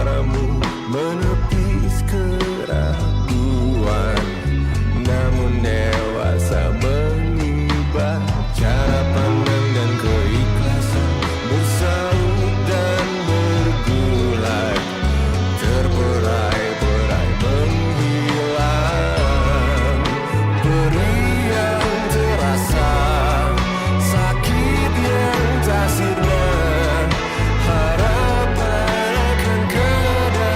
suaramu menepis keraguan, namun dewasa mengubah cara pandang dan keikhlasan, bersaut dan bergulai, terberai-berai menghilang. Perih yang terasa, sakit yang tak sirna, harapan akan kedai.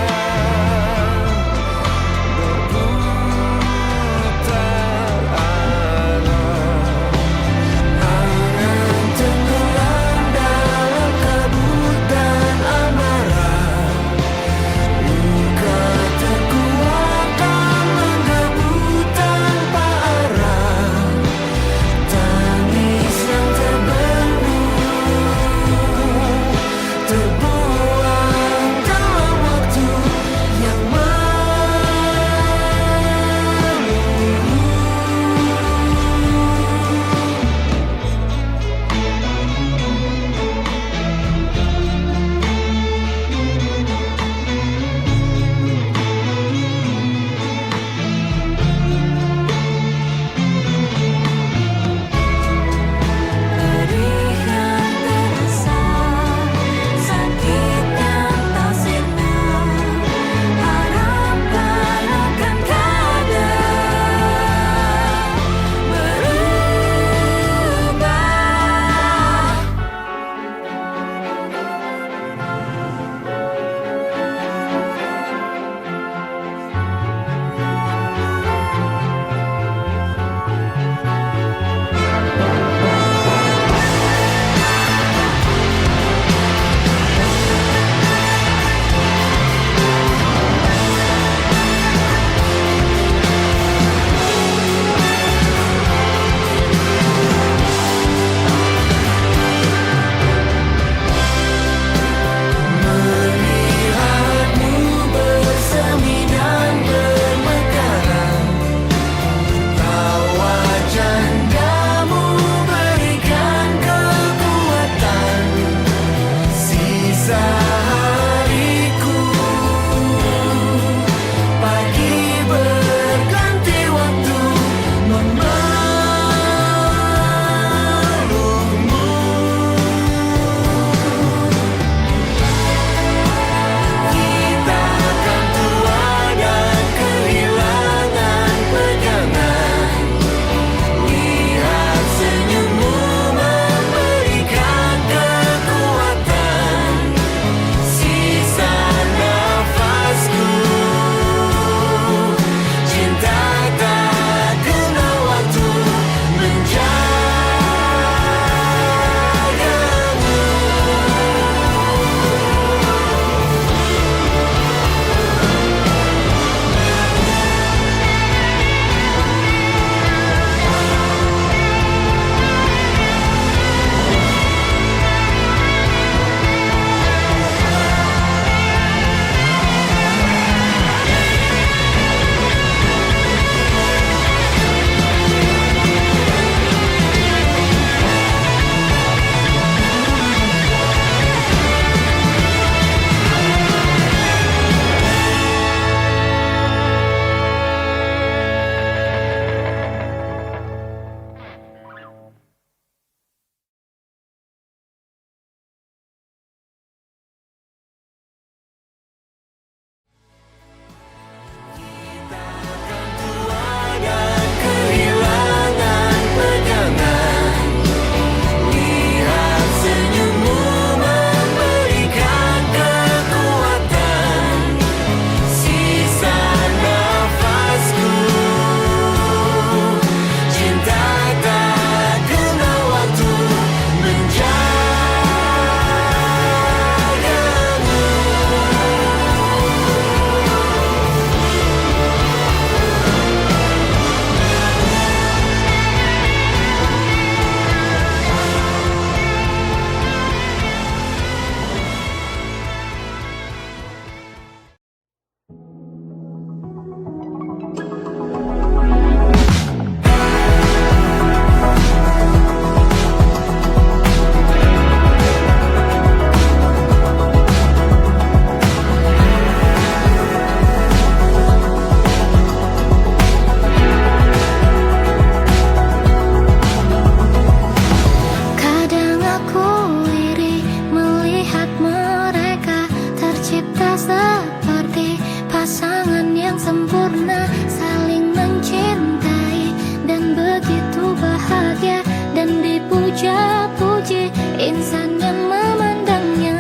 sempurna, saling mencintai dan begitu bahagia dan dipuja-puji insan yang memandangnya.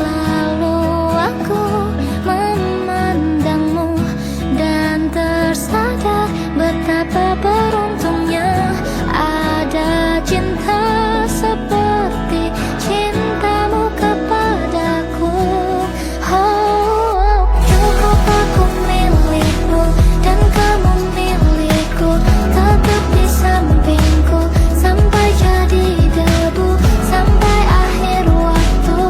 Lalu aku memandangmu dan tersadar betapa beruntungnya ada cinta seperti cintamu kepadaku. Oh, cukup aku milikmu dan kamu milikku, tetap di sampingku sampai jadi debu, sampai akhir waktu,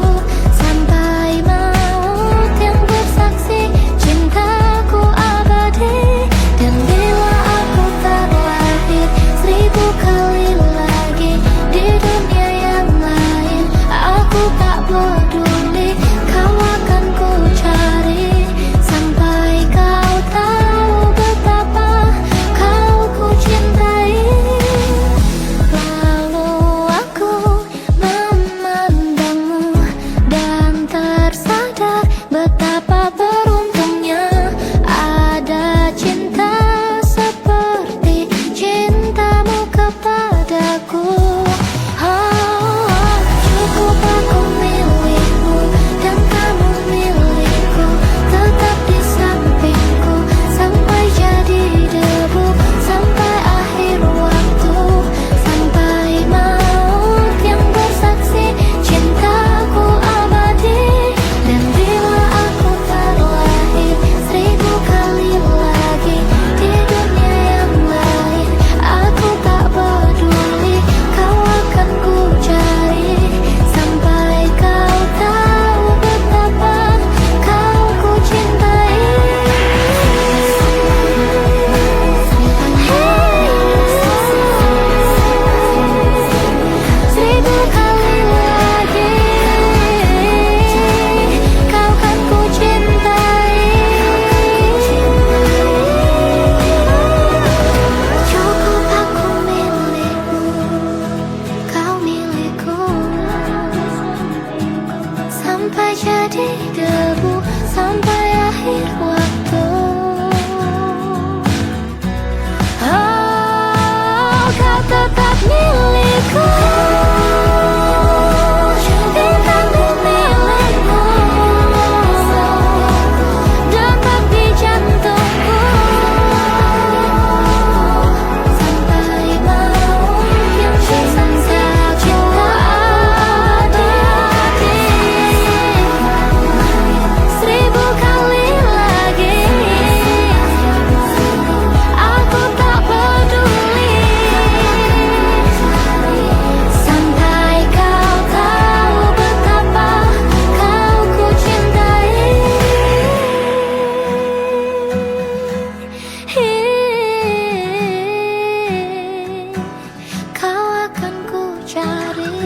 sampai maut yang bersaksi cintaku abadi. Dan bila aku terlahir 1000 kali lagi di dunia yang lain, aku tak peduli, kau akan ku cari sampai kau tahu betapa kau ku cintai. Lalu aku memandangmu dan tersadar betapa beruntungnya ada cinta seperti cintamu kepadaku. Oh, cukup aku milikmu dan kamu milikku, tetap di sampingku sampai jadi debu, sampai akhir waktu, sampai maut yang bersaksi cintaku abadi. Dan bila aku terlahir 1000 kali lagi di dunia yang lain, aku tak peduli, kau akan ku cari sampai kau tahu betapa kau ku cintai. 1000 kali lagi kau kan ku cintai. Cukup aku milikmu, kau milikku, sampai jadi debu, sampai akhir waktu. Oh, kau tetap milikku, cintaku milikmu, detak di jantungku, sampai maut yang sisa cinta abadi. 1000 kali lagi aku tak peduli, sampai kau tahu betapa kau ku cintai. Kau akan ku cari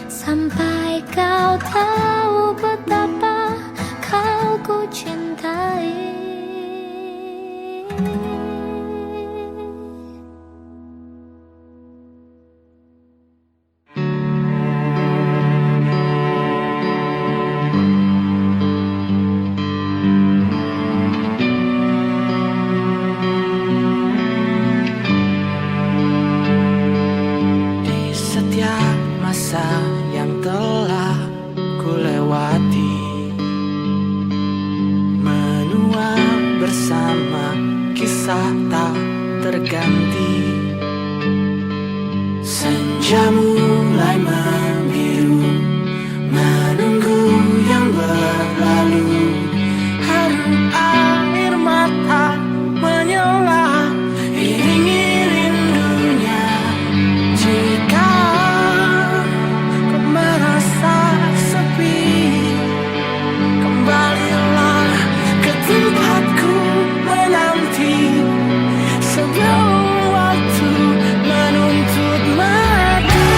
sampai kau tahu betapa kau ku cintai. Di setiap masa yang telah ku lewati, menua bersama kisah tak terganti. Senja mulai membiru, menunggu yang berlalu. Haru air mata menyala, iringi rindunya. Jika kau merasa sepi, kembalilah ke tempatku menanti. Sebelum waktu menuntut mati,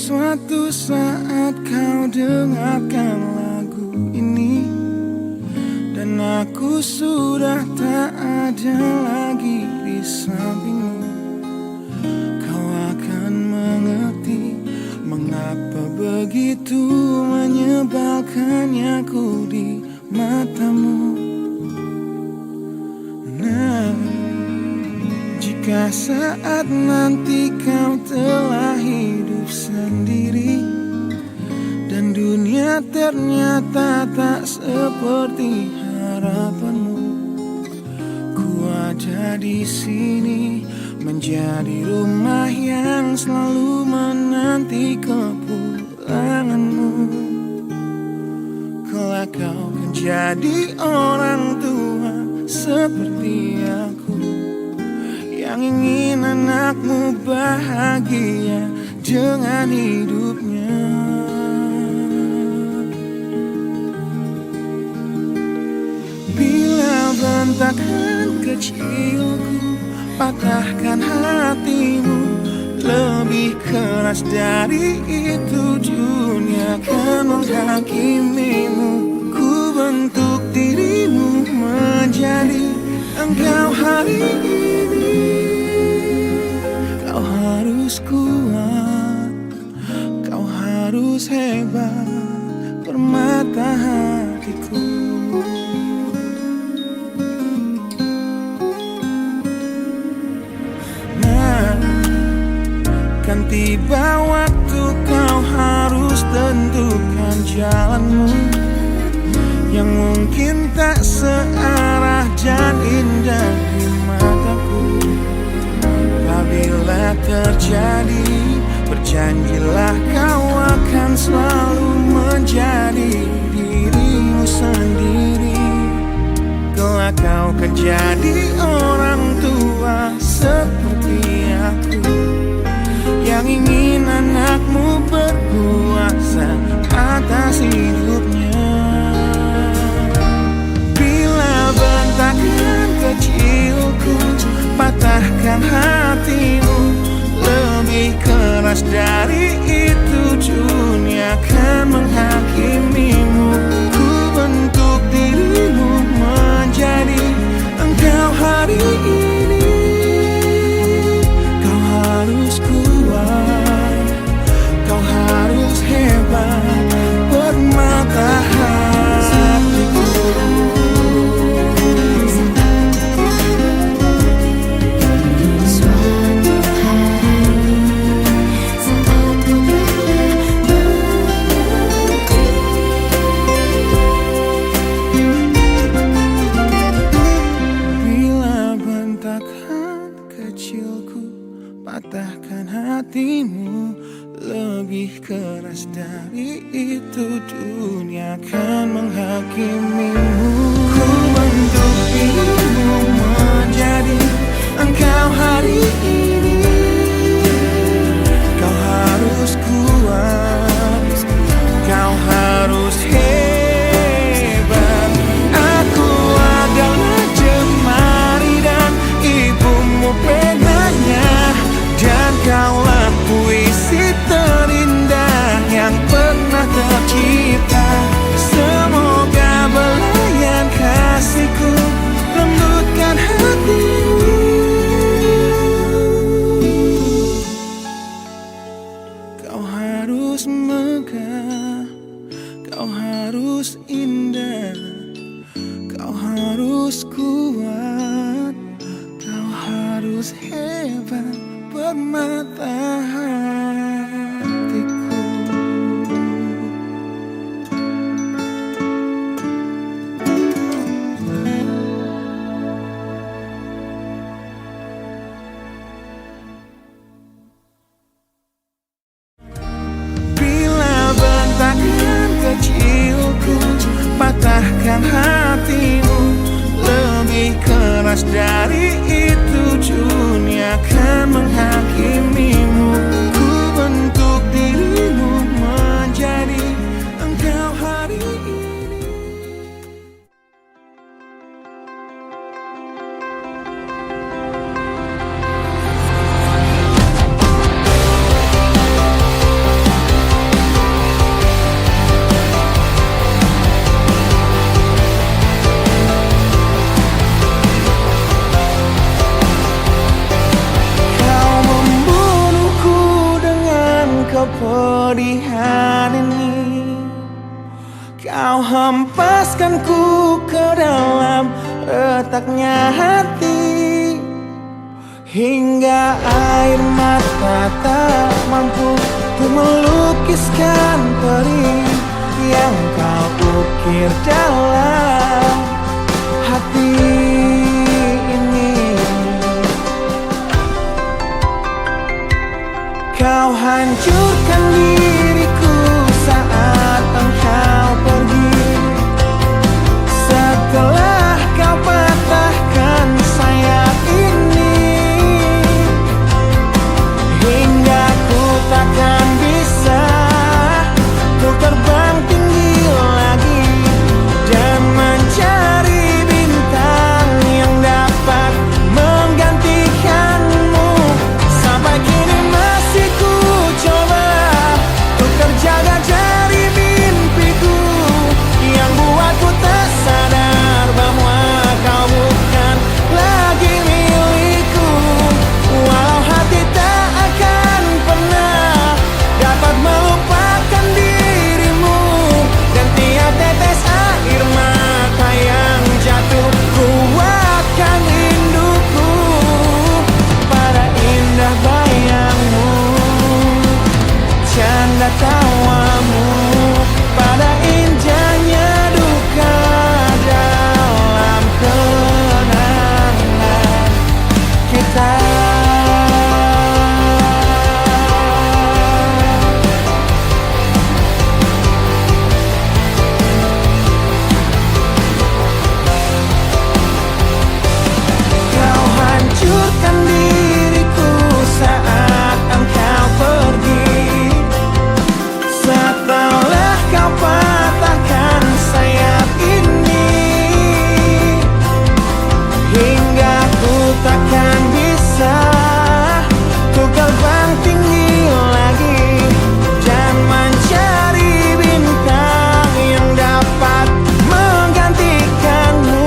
suatu saat kau dengarkan lagu ini, dan aku sudah tak ada lagi di sampingmu, kau akan mengerti mengapa begitu menyebalkannya aku di matamu. Nah, jika saat nanti kau telah hidup sendiri dan dunia ternyata tak seperti harapanmu, ku ada di sini menjadi rumah yang selalu menanti kepulanganmu. Kelak kau kan jadi orang tua seperti aku, yang ingin anakmu bahagia dengan hidupnya. Bila bentakan kecilku patahkan hatimu, lebih keras dari itu dunia akan menghakimimu. Ku bentuk dirimu menjadi engkau hari ini. Kau harus kuat, kau harus hebat, permata hatiku. Nah, kan tiba waktu kau harus tentukan jalanmu, yang mungkin tak searah dan indah di mataku. Apabila terjadi, berjanjilah kau akan selalu menjadi dirimu sendiri. Kelak kau kan jadi orang tua seperti aku, yang ingin anakmu berkuasa atas hidupnya. Bentakan kecilku patahkan hatimu, lebih keras dari itu dunia akan menghakimimu. Ku bentuk dirimu menjadi engkau hari ini. Kau harus kuat, kau harus hebat, permata hatiku. Patahkan hatimu, lebih keras dari itu dunia akan menghakimimu. Ku bentuk dirimu menjadi engkau hari ini. Kau harus kuat, kau harus hebat. Aku adalah jemari dan ibumu penanya, dan kaulah puisi terindah yang pernah tercipta. Semoga belayan kasihku lembutkan hatimu. Kau harus megah, kau harus indah, kau harus kuat, kau harus hebat, permata hatiku. Bila bentakan kecilku patahkan hatimu, lebih keras dari itu dunia akan menghakimimu. Ku bentuk dirimu menjadi engkau hari ini. Kau hempaskanku ke dalam retaknya hati, hingga air mata tak mampu untuk melukiskan perih yang kau ukir dalam hati ini. Kau hancurkan diriku saat engkau pergi, setelah kau patahkan sayap ini, hingga ku takkan bisa ku terbang tinggi lagi dan mencari bintang yang dapat menggantikanmu. Sampai kini masih ku coba untuk terjaga dari mimpiku yang buatku tak sadar bahwa kau bukan lagi milikku. Walau hati tak akan pernah dapat melupakan dirimu, dan tiap tetes air mata yang jatuh kuatkan rinduku pada indah bayangmu, canda tawamu, pada indahnya duka dalam kenangan kita. Kau hancurkan diriku saat engkau pergi, setelah kau patahkan sayap ini, hingga ku takkan bisa untuk terbang tinggi lagi dan mencari bintang yang dapat menggantikanmu.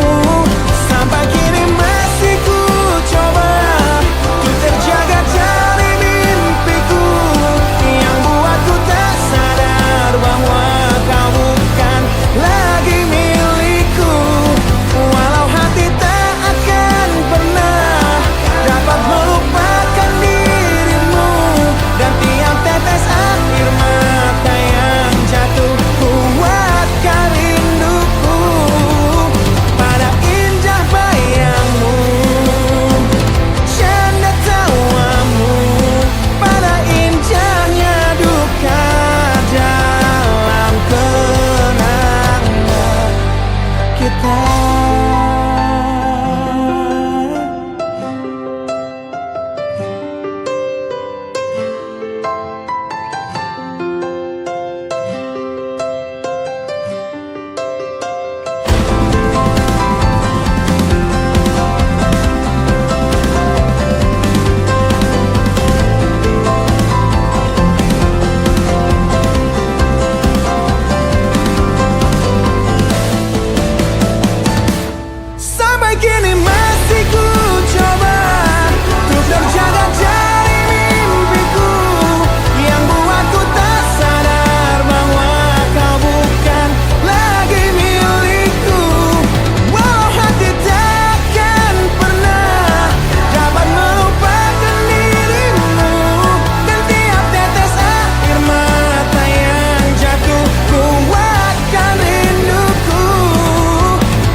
Sampai kini masih ku coba untuk terjaga dari mimpiku yang buatku tak sadar bahwa kau bukan lagi milikku. Walau hati tak akan pernah dapat melupakan dirimu, dan tiap tetes air mata yang jatuh kuatkan rinduku pada indah bayangmu, canda tawamu, pada indahnya duka dalam kenangan kita. Sampai kini masih ku coba untuk terjaga dari mimpiku yang buatku tak sadar bahwa kau bukan lagi milikku. Walau hati takkan pernah dapat melupakan dirimu, dan tiap tetes air mata yang jatuh kuatkan rinduku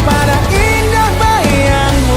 pada indah bayangmu,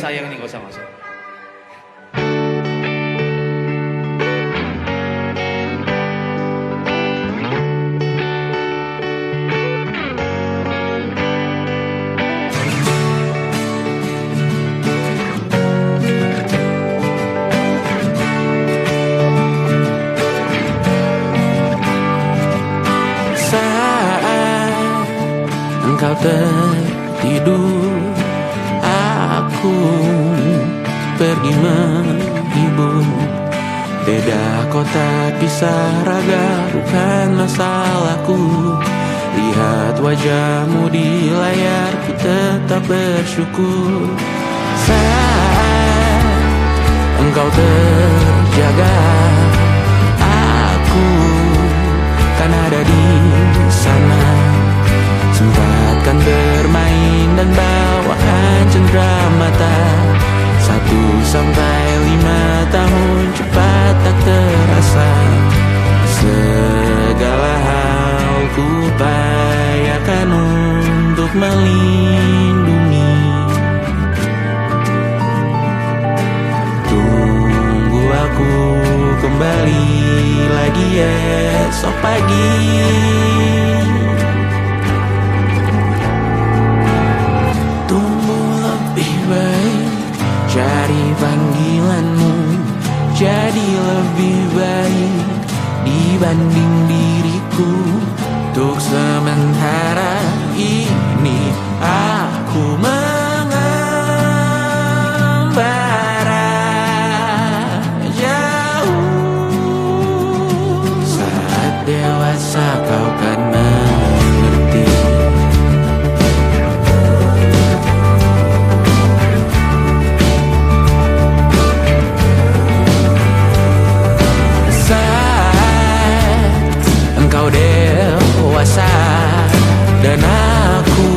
sayang nih, gak usah. Saat engkau tertidur, aku pergi menghibur. Beda kota, pisah raga, bukan masalahku. Lihat wajahmu di layar, ku tetap bersyukur. Saat engkau terjaga, aku kan ada di sana. Sempatkan bermain dan bawaan cenderamata. 1-5 tahun cepat tak terasa. Segala hal ku upayakan untuk melindungi. Tunggu aku kembali lagi esok pagi. Tumbuh lebih baik, cari panggilanmu. Jadi lebih baik dibanding diriku. Untuk sementara ini aku mengembara jauh. Saat dewasa kau kan mengerti. Saat engkau dewasa dan aku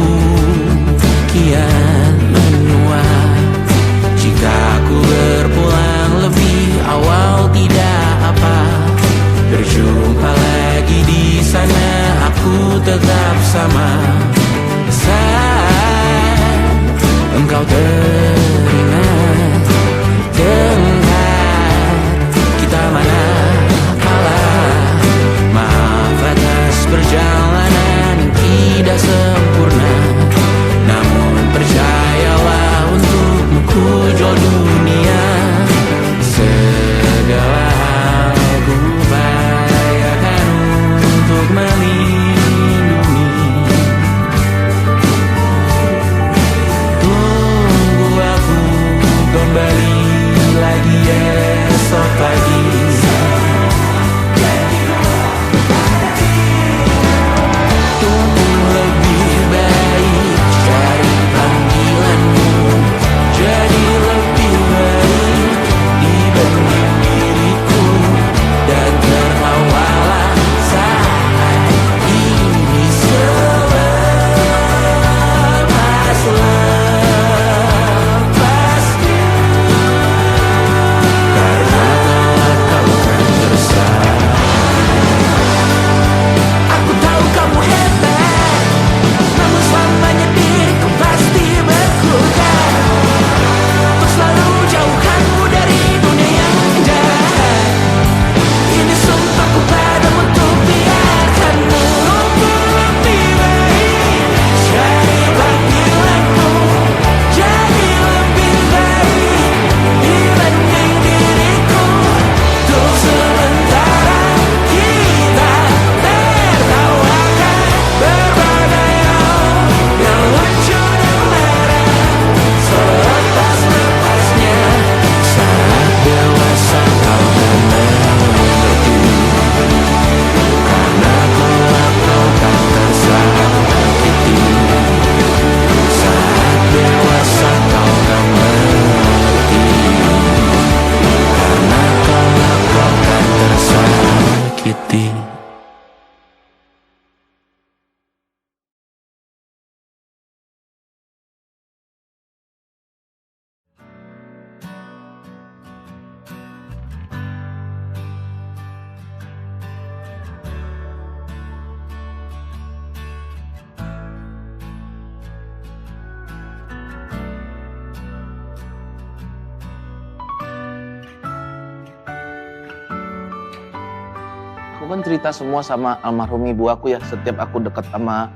Aku kan cerita semua sama almarhum ibu aku ya, setiap aku deket sama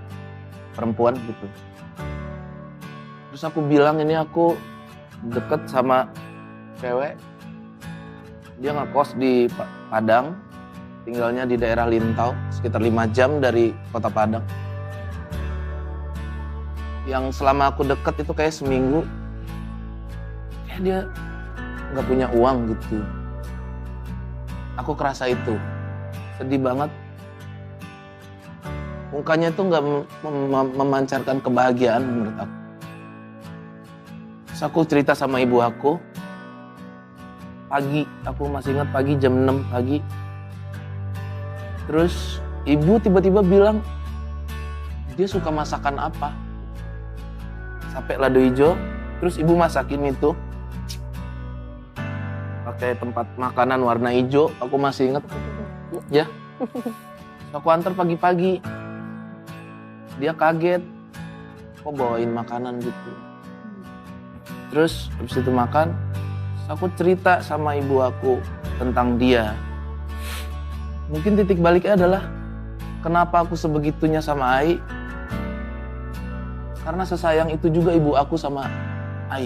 perempuan gitu. Terus aku bilang ini aku deket sama cewek. Dia ngekos di Padang, tinggalnya di daerah Lintau, sekitar 5 jam dari kota Padang. Yang selama aku deket itu kayak seminggu, kayak dia gak punya uang gitu. Aku kerasa itu. Sedih banget. Mukanya tuh gak memancarkan kebahagiaan menurut aku. Terus aku cerita sama ibu aku. Pagi, aku masih ingat pagi jam 6 pagi. Terus ibu tiba-tiba bilang, dia suka masakan apa. Sampai lado hijau, terus ibu masakin itu. Pakai tempat makanan warna hijau, aku masih ingat. Ya, aku antar pagi-pagi. Dia kaget, kok bawain makanan gitu. Terus habis itu makan, aku cerita sama ibu aku tentang dia. Mungkin titik baliknya adalah kenapa aku sebegitunya sama Ai. Karena sesayang itu juga ibu aku sama Ai.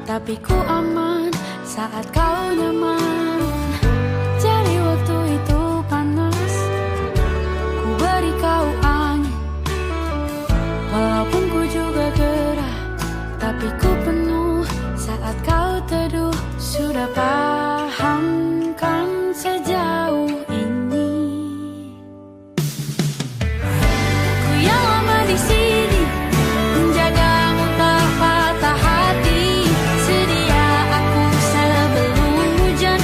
Tapi ku aman saat kau nyaman. Jadi waktu itu panas, ku beri kau angin. Walaupun ku juga gerah, tapi ku penuh saat kau teduh. Sudah paham kan sejauh ini. Ku yang lama di sini menjagamu tak patah hati. Sedia aku sebelum hujan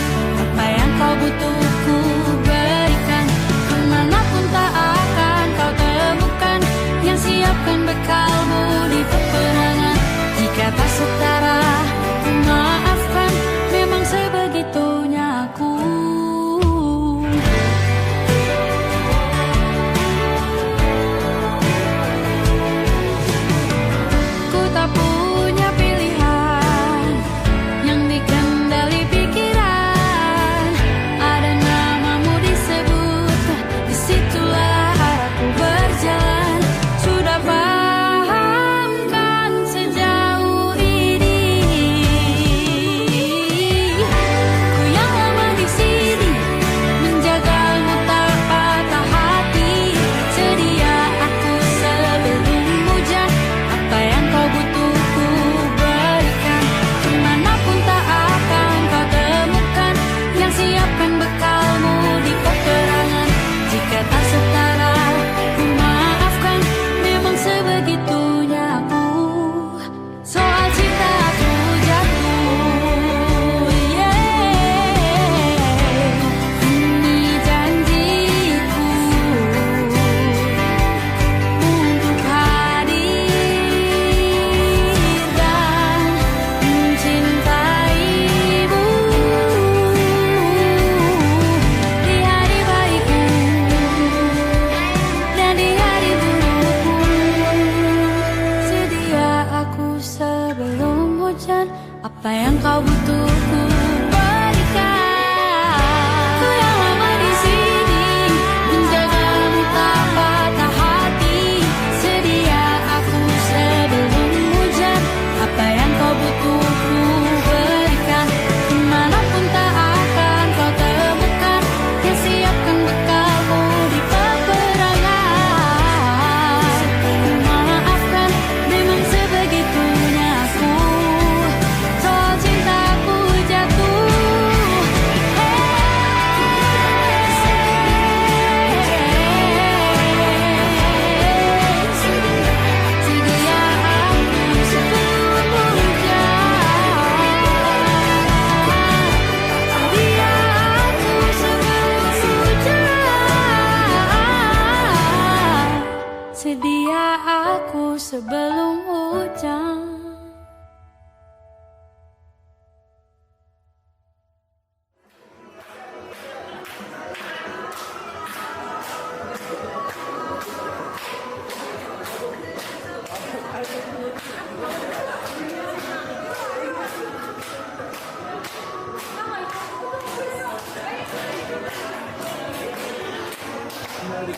Di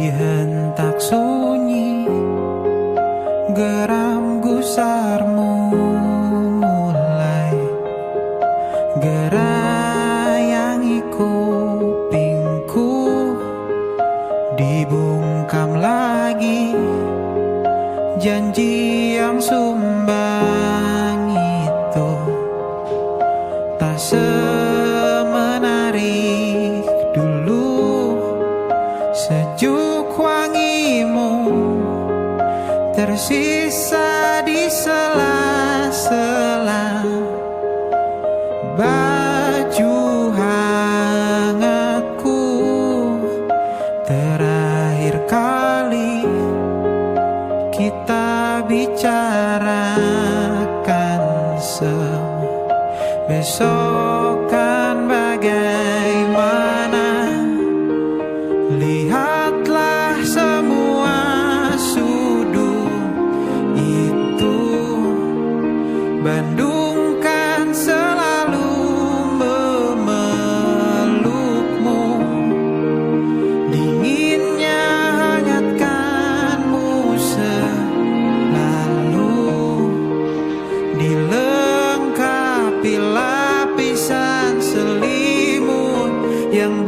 hentak sunyi, geram gusarmu mulai gerayangi kupingku, dibungkam lagi janji yang sumbang itu tak semenarik dulu. Sejuk wangimu tersisa di sela-sela baju hangatku. Terakhir kali kita bicarakan semua, besok kan bagaimana. Lihatlah semua sudut itu, Bandung kan selalu memelukmu. Dinginnya hangatkanmu selalu, dilengkapi lapisan selimut yang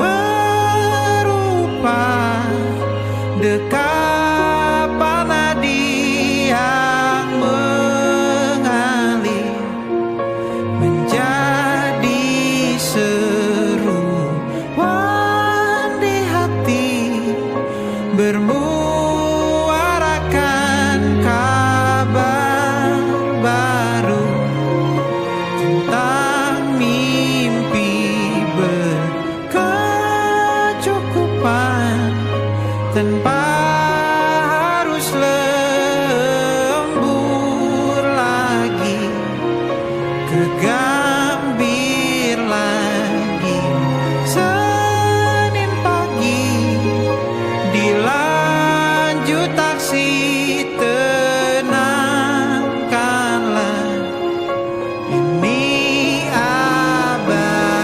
dekapan nadi yang mengalir menjadi seruan di hati, bermuarakan kabar baru tentang mimpi berkecukupan tanpa harus lembur lagi, kegambir lagi. Senin pagi dilanjut taksi, tenangkanlah ini abadi.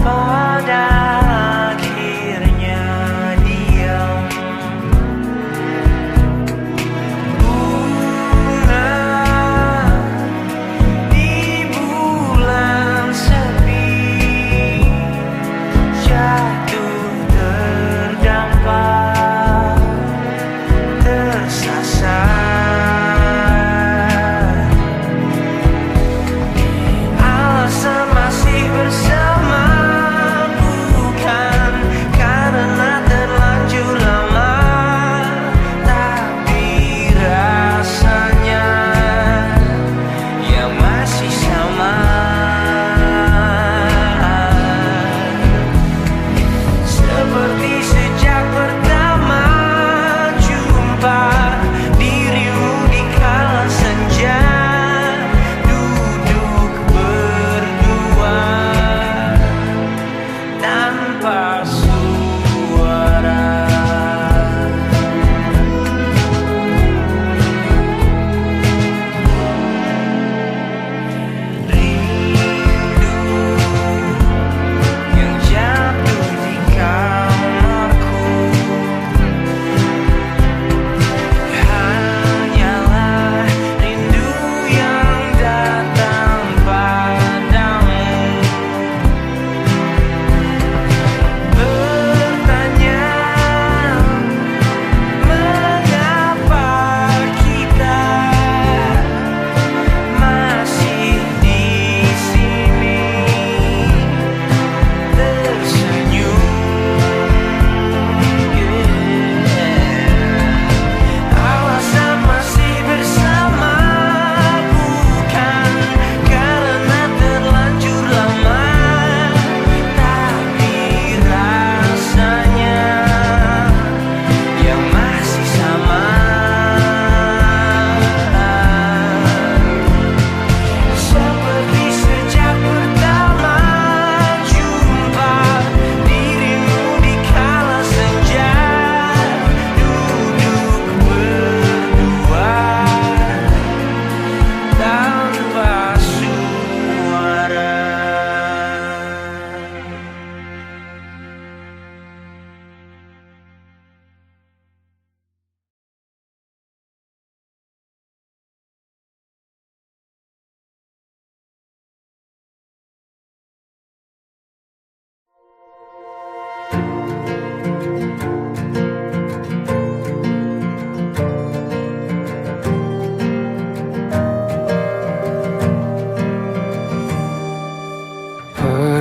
pada akhirnya tanpa suara.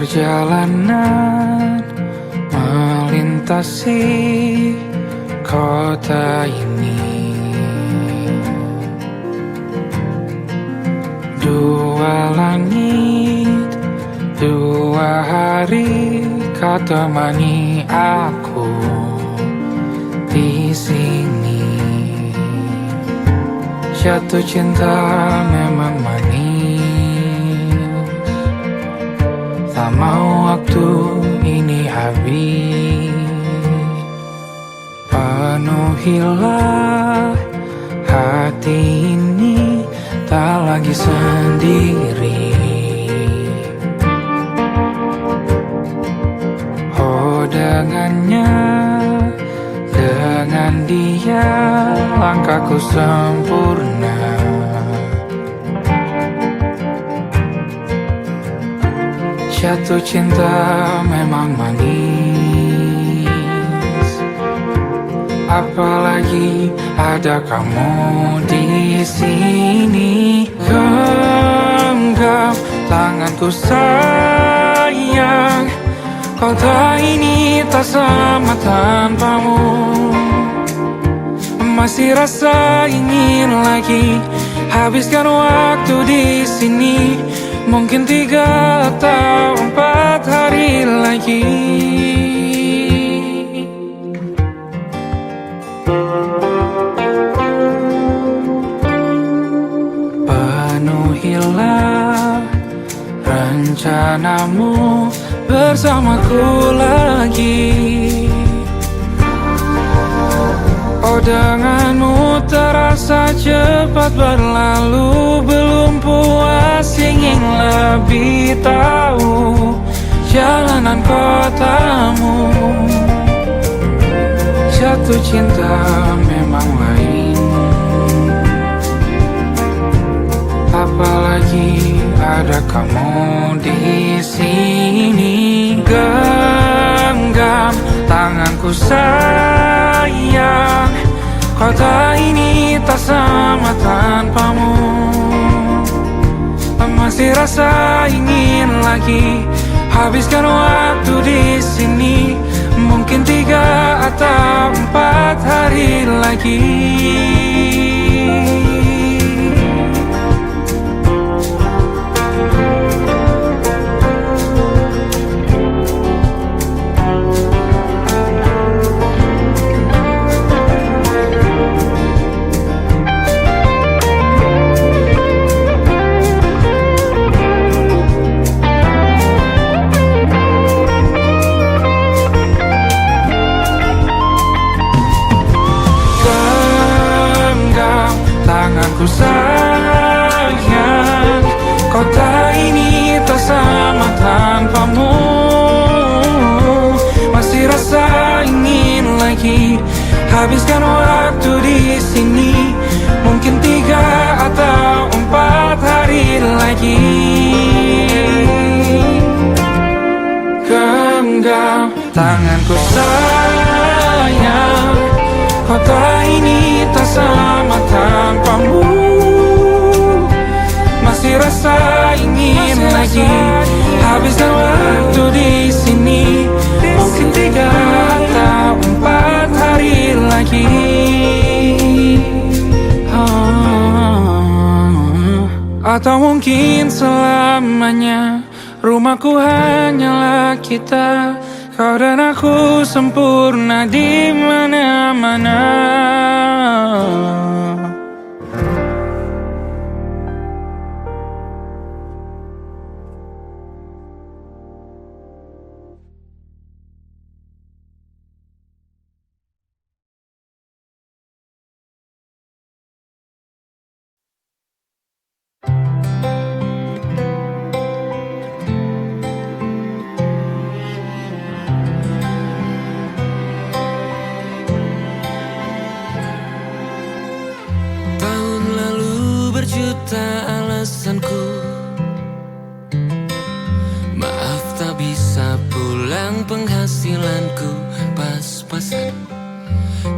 Perjalanan melintasi kota ini, dua langit, dua hari kau temani aku di sini. Jatuh cinta memang manis, tak mau waktu ini habis. Penuhilah hati ini, tak lagi sendiri. Oh dengannya, dengan dia langkahku sempurna. Jatuh cinta memang manis, apalagi ada kamu di sini. Genggam tanganku sayang, kota ini tak sama tanpamu. Masih rasa ingin lagi habiskan waktu di sini. Mungkin 3 atau 4 hari lagi. Penuhilah rencanamu bersamaku lagi. Oh denganmu terasa cepat berlalu, belum puas ingin lebih tahu jalanan kotamu. Jatuh cinta memang lain, apalagi ada kamu di sini. Genggam tanganku sayang, kota ini tak sama tanpamu. Masih rasa ingin lagi habiskan waktu di sini. Mungkin 3 atau 4 hari lagi. habiskan waktu di sini. Mungkin 3 atau 4 hari lagi. Genggam tanganku sayang, kota ini tak sama tanpamu. Masih rasa ingin lagi habiskan waktu di sini. Mungkin 3 atau 4 hari lagi. Atau mungkin selamanya. Rumahku hanyalah kita, kau dan aku sempurna di mana-mana. Berjuta alasanku, maaf tak bisa pulang, penghasilanku pas-pasan.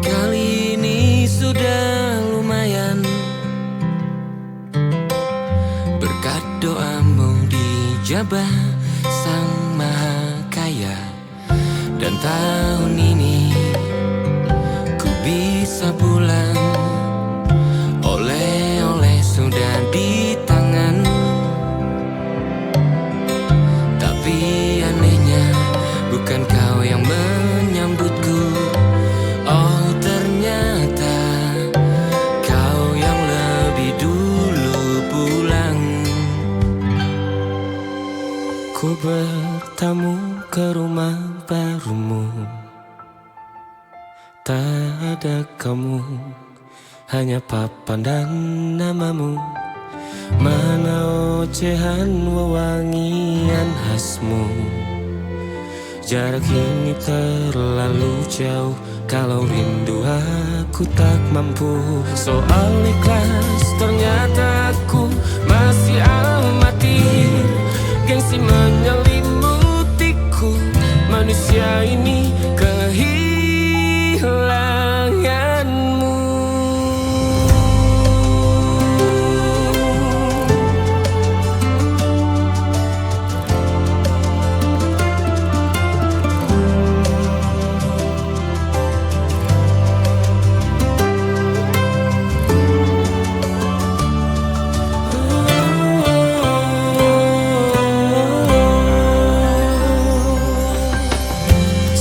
Kali ini sudah lumayan, berkat doamu dijabah Sang Maha Kaya. Dan tahun ini ku bisa pulang, oleh-oleh sudah di tangan. Tapi anehnya bukan kau yang menyambutku. Oh ternyata kau yang lebih dulu pulang. Ku bertamu ke rumah barumu, tak ada kamu, hanya papan dan namamu. Mana ocehan wewangian khasmu. Jarak ini terlalu jauh, kalau rindu aku tak mampu. Soal ikhlas ternyata aku masih amati. Gengsi menyelimutiku, manusia ini kehilanganmu.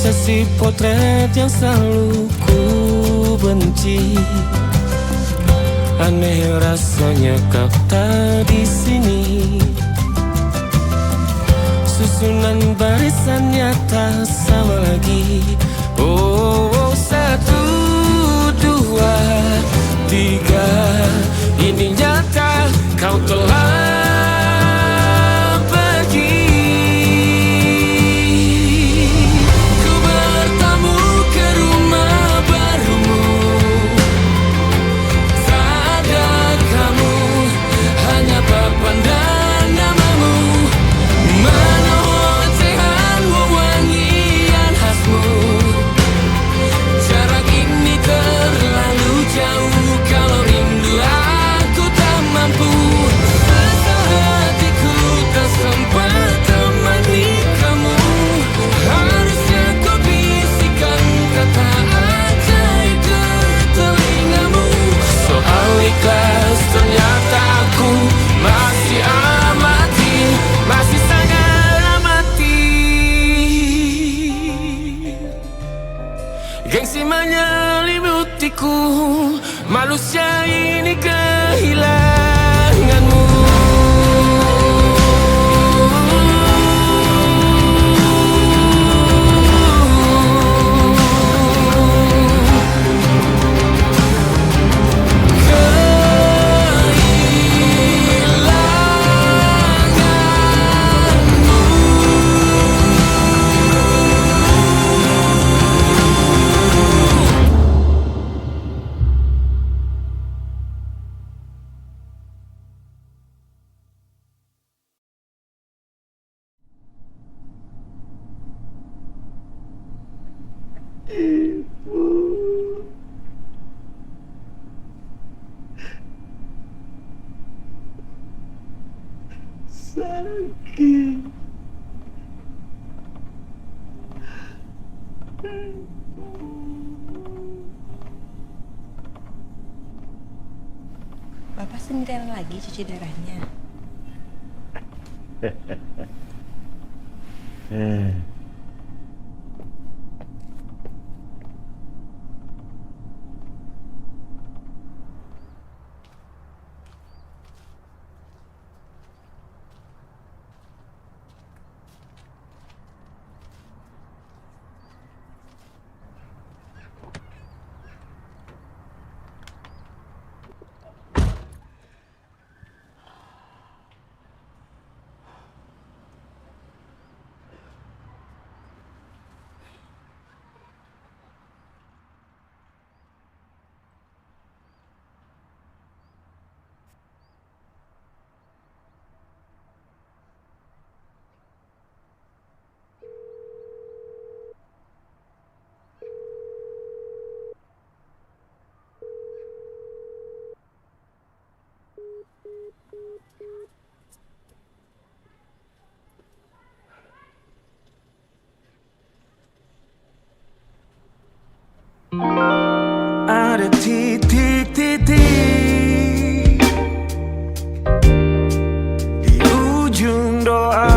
Sesi potret yang selalu ku benci. Aneh rasanya kau tak di sini. Susunan barisannya tak sama lagi. Oh, 1, 2, 3. Ini nyata kau telah ternyata aku masih amati, masih sangat amati. Gengsi menyelimutiku, manusia ini kehilanganmu. Bapak sendirian lagi cuci darahnya. Ada titik-titik di ujung doa,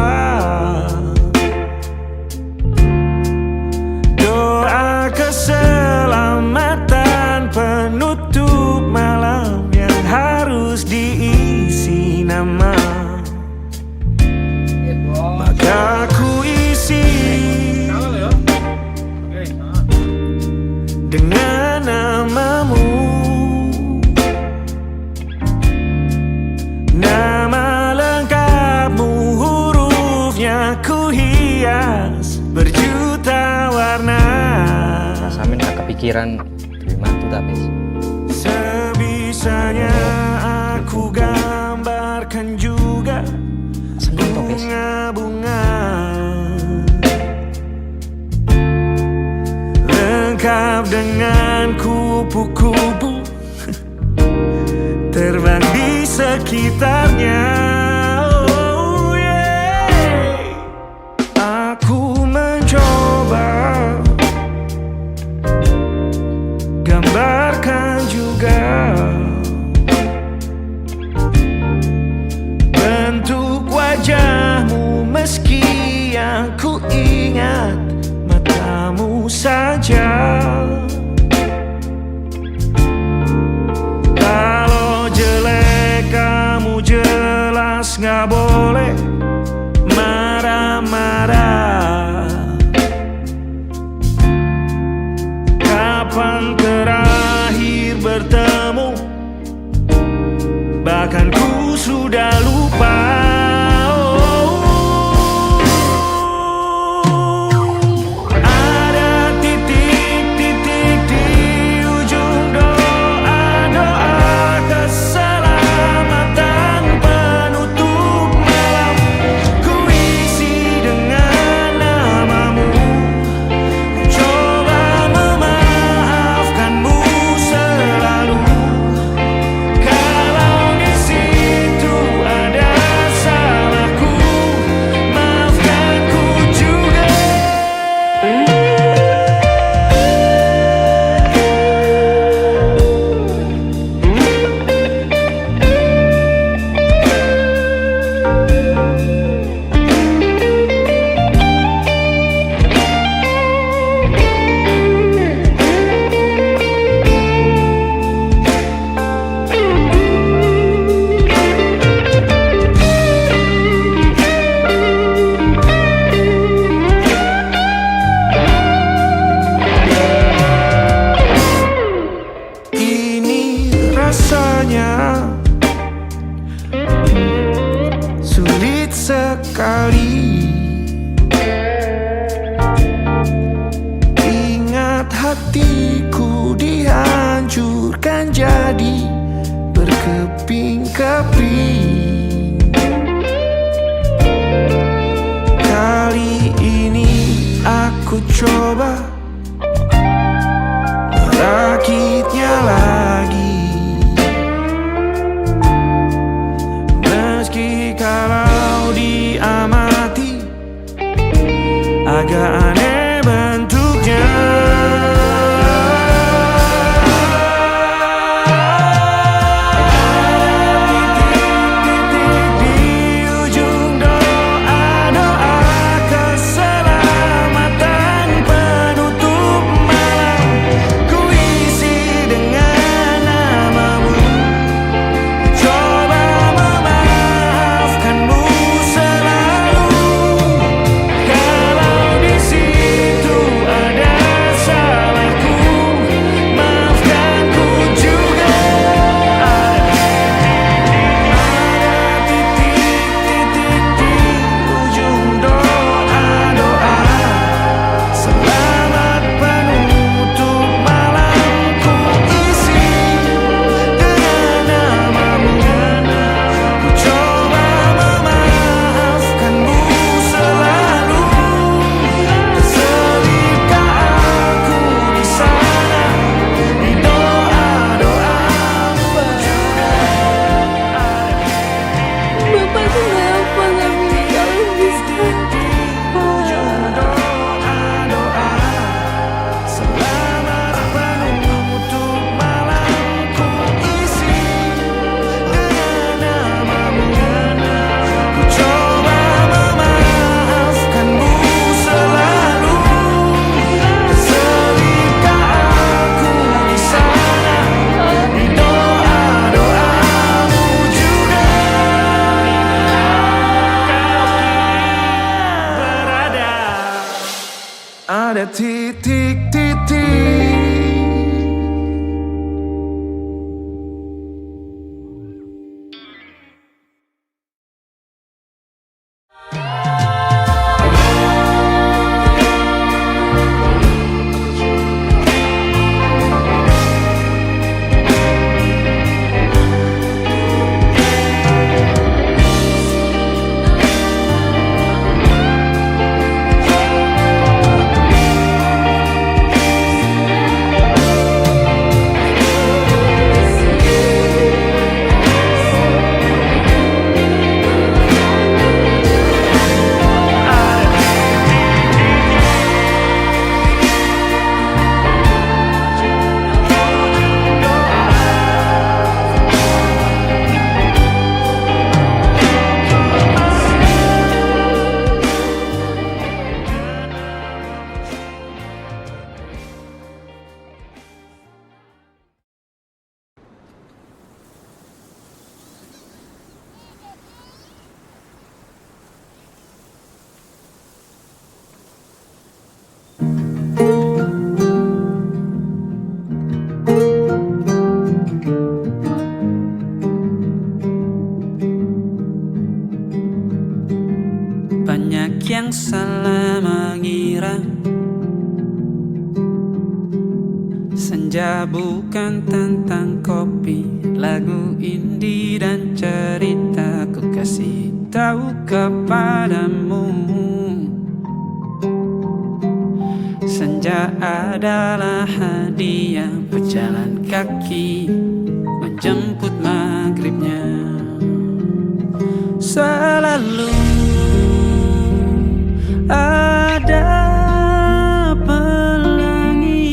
doa keselamatan penutup malam yang harus diisi nama. Maka ku isi dengan namamu, nama lengkapmu, hurufnya ku hias berjuta warna. Samin gak kepikiran terima tuh tak bis. Sebisanya aku gambarkan juga bunga-bunga lengkap dengan kupu-kupu terbang di sekitarnya. Oh yeah. Aku mencoba gambarkan juga bentuk wajahmu, meski yang ku ingat matamu saja. Kalau jelek kamu jelas gak boleh marah-marah. Kapan terakhir bertemu, bahkan ku sudah lupa. Rasanya sulit sekali ingat hatiku dihancurkan jadi berkeping-keping. Kali ini aku coba sakitnya lagi. Meski kalau diamati agak aneh bentuknya. Ada titik-titik. Banyak yang salah mengira senja bukan tentang kopi, lagu indie dan cerita ku kasih tahu kepadamu. Senja adalah hadiah pejalan kaki menjemput maghribnya. Selalu ada pelangi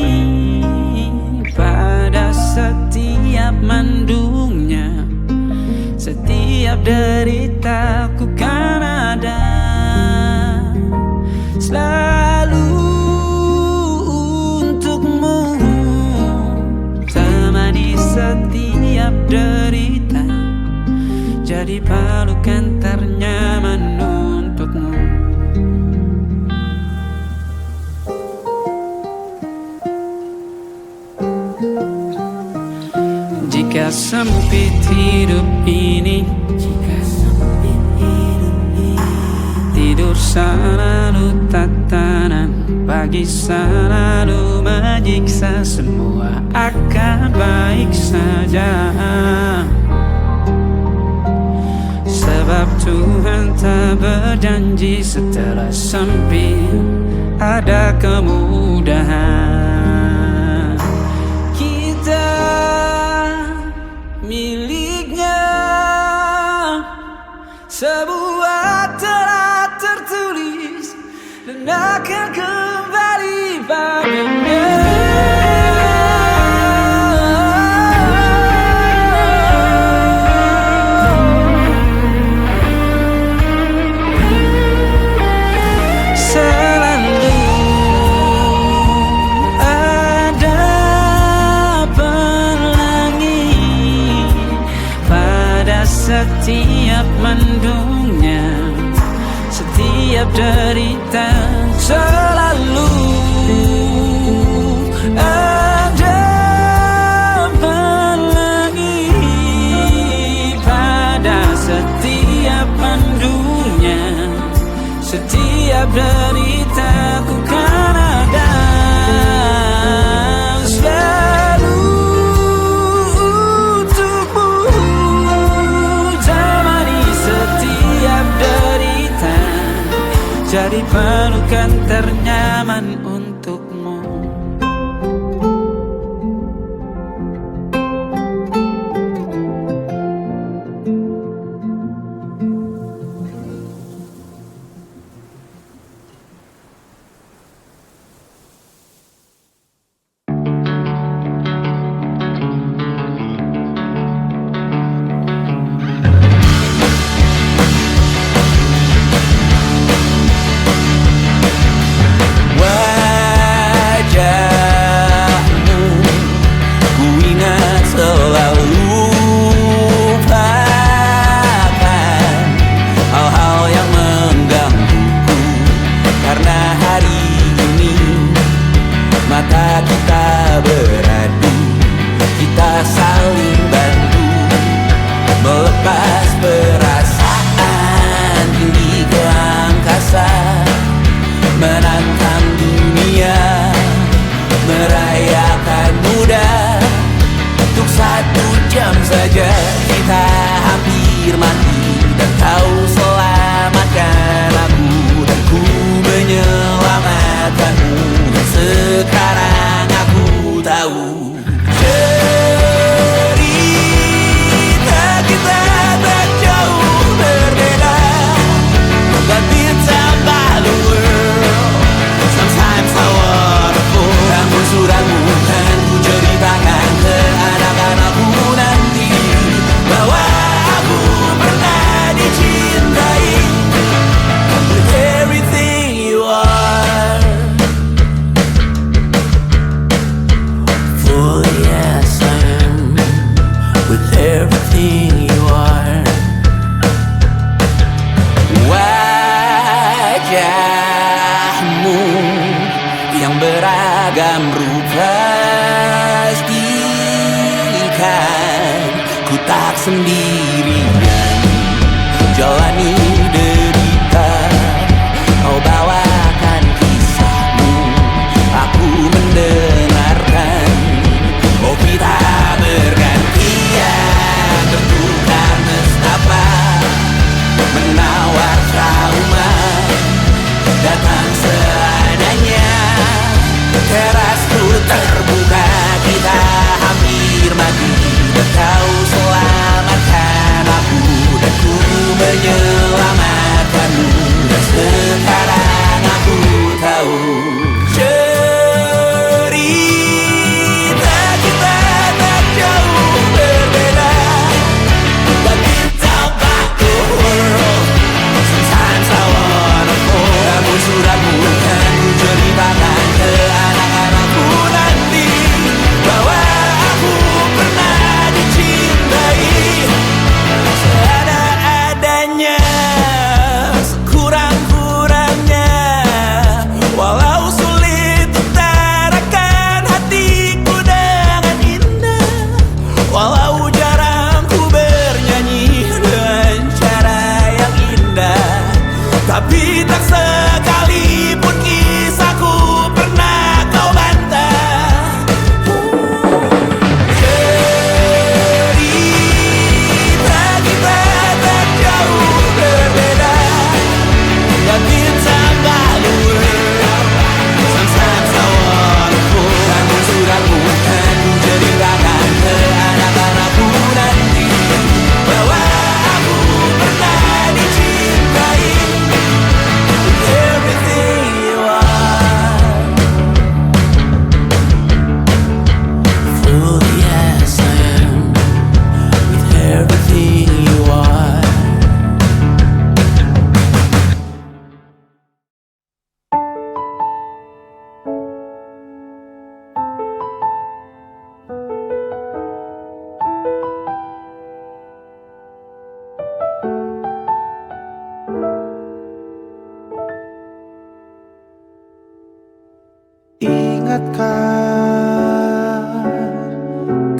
pada setiap mendungnya. Setiap deritaku kan ada selalu untukmu, temani setiap derita, jadi pelukan ternyaman untukmu. Jika sempit hidup ini, tidur selalu tatanan, pagi selalu menyiksa, semua akan baik saja. Sebab Tuhan tak berjanji setelah sempit ada kemudahan. selalu kan ternyaman untukmu.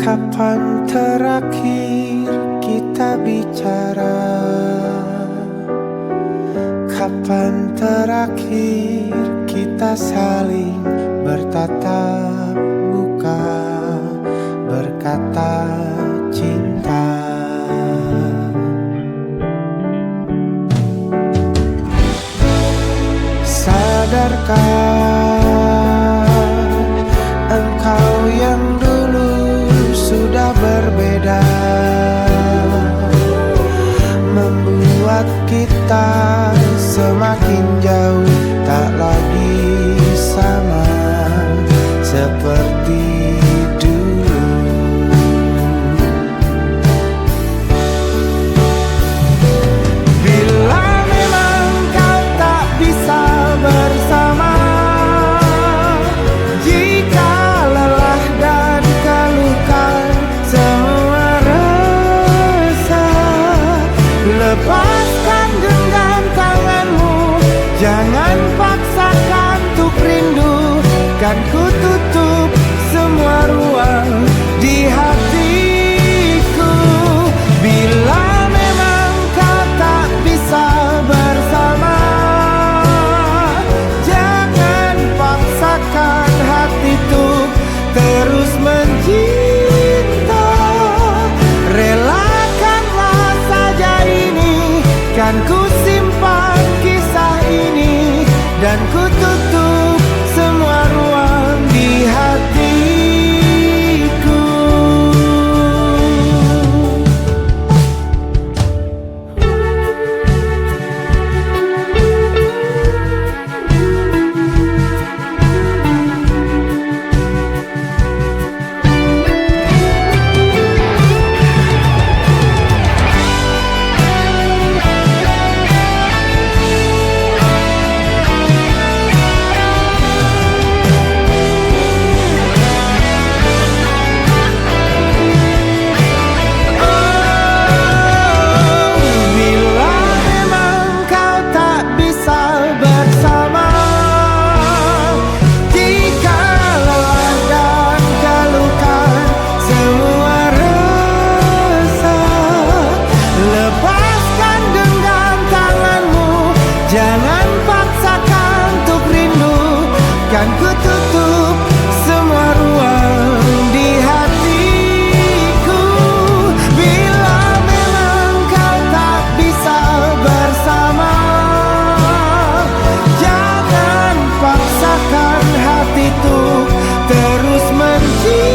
Kapan terakhir kita bicara? Kapan terakhir kita saling bertatap muka, berkata cinta? Saat biarkan engkau yang dulu sudah berbeda membuat kita semakin jauh, tak lagi sama seperti dulu. Bila memang kau tak bisa bersama, jika lelah dan keluhkan semua resah, lepaskan genggam tanganmu, jangan paksakan untuk rindu. Kan ku tutup semua ruang di hatiku. Bila memang kau tak bisa bersama, jangan paksakan hati untuk terus mencinta. Relakanlah saja ini, kan ku simpan kisah ini, dan ku tutup semua ruang di hatiku. Jangan paksakan untuk rindu, kan ku tutup semua ruang di hatiku. Bila memang kau tak bisa bersama, jangan paksakan hati untuk terus mencinta.